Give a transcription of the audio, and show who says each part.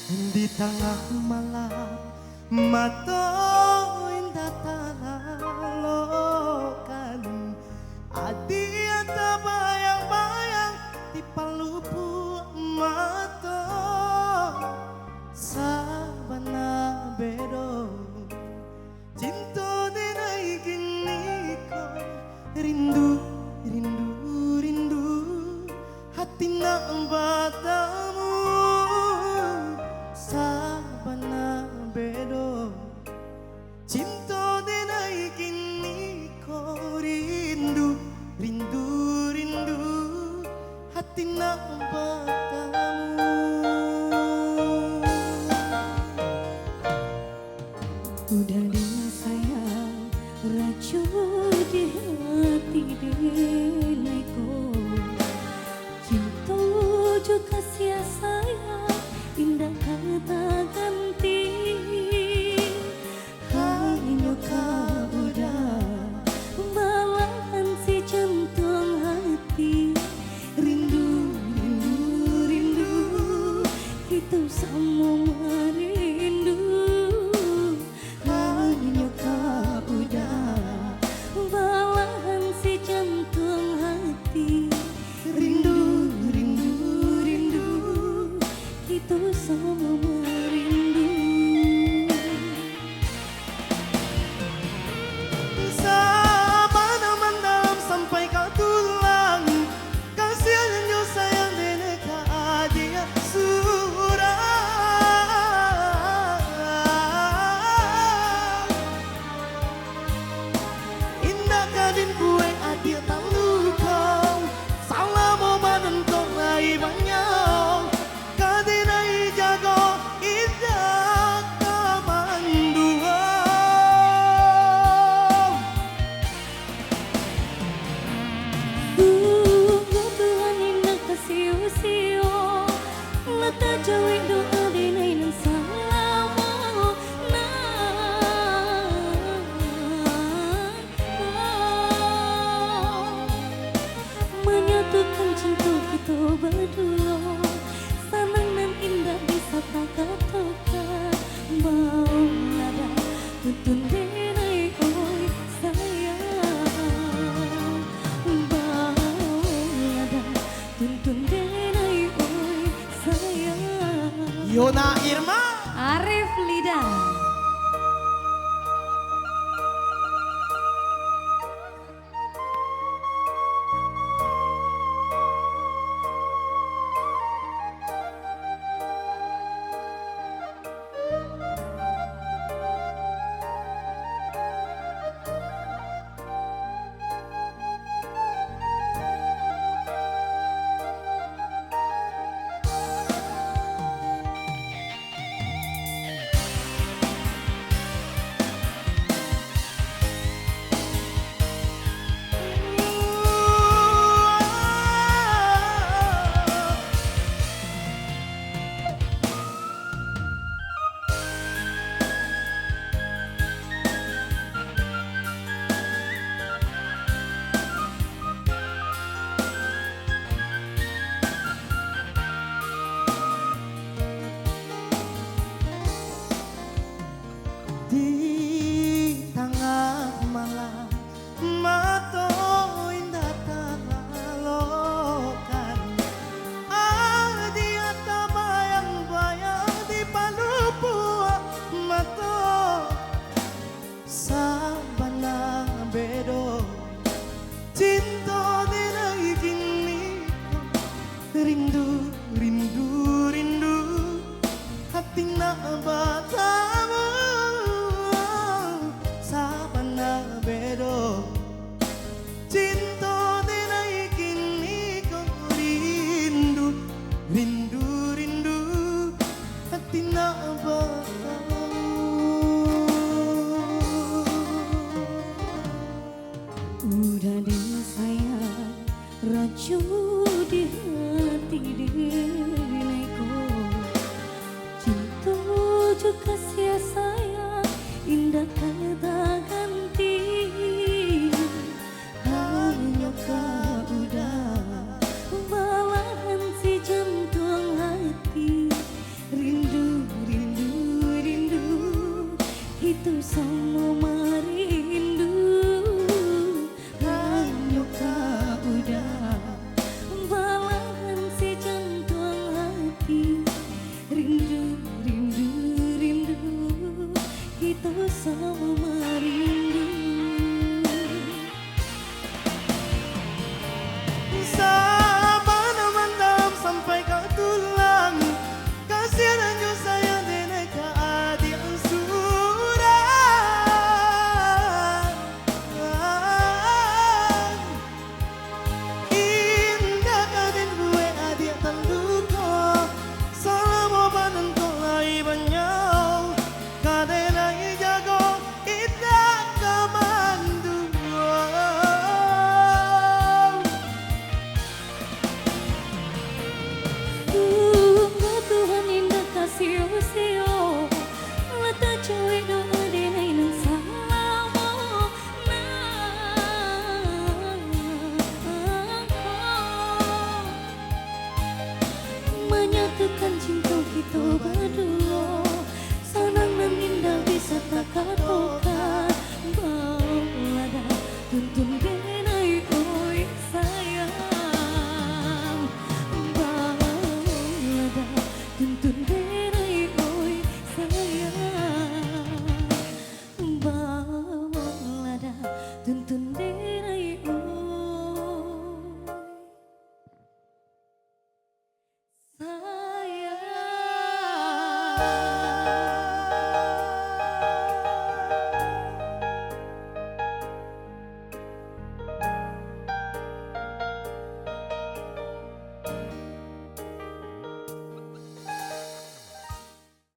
Speaker 1: Di tengah malam mata indah talalokan adi ada bayang-bayang di palupu mata sabana bedo cinta denai gini kau rindu rindu rindu hati nak batamu sabana bedo cinta denai gini kau rindu rindu rindu hati nak batamu.
Speaker 2: Udah disayang racun di hati denaiku cinta juga sia sayang indah kata ganti hanya kau udah balahan si jantung hati rindu rindu rindu itu semua merindu hanya kau udah balahan si jantung hati rindu rindu rindu itu semua merindu.
Speaker 1: Sabana mendam sampai kau tulang kasihannya sayang deneka dia surah indah kadin kue adia tak lukau salah mau badan kau lai banyak kadinai jago indah kamandua
Speaker 2: Sungguh Tuhan indah kasiu-siu Lata jauh doa dinai nan salamu menyatukan cinta kita berdua senang dan indah bisa tak katakan mau nada tuntun denai oi sayang mau nada tuntun denai oi sayang.
Speaker 1: Yona Irma
Speaker 2: Arif Lidah.
Speaker 1: di tengah malam mata indah talalokan dia tak bayang-bayang di palupu mata sabana bedo cinta denai gini rindu rindu rindu hati nak batamu sabana bedo cinta denai gini kau rindu rindu rindu hati nak batamu.
Speaker 2: Udah disayang racun di hati denaiku cinta juga sia sayang indah kata ganti hanya kau udah balahan si jantung hati rindu
Speaker 1: ulang kasihan anjo sayang denai ka adi ansuran indah adin gue adi tanduko salam obanan ko lai banyau kadenai jago indah kamandu
Speaker 2: Tunggu Tuhan indah kasih usio Lata cewek doa denai nang salamo menyatukan cinta kita berdua senang dan indah bisa tak katakan balada tuntun denai oi sayang balada tuntun denai oi sayang balada tuntun denai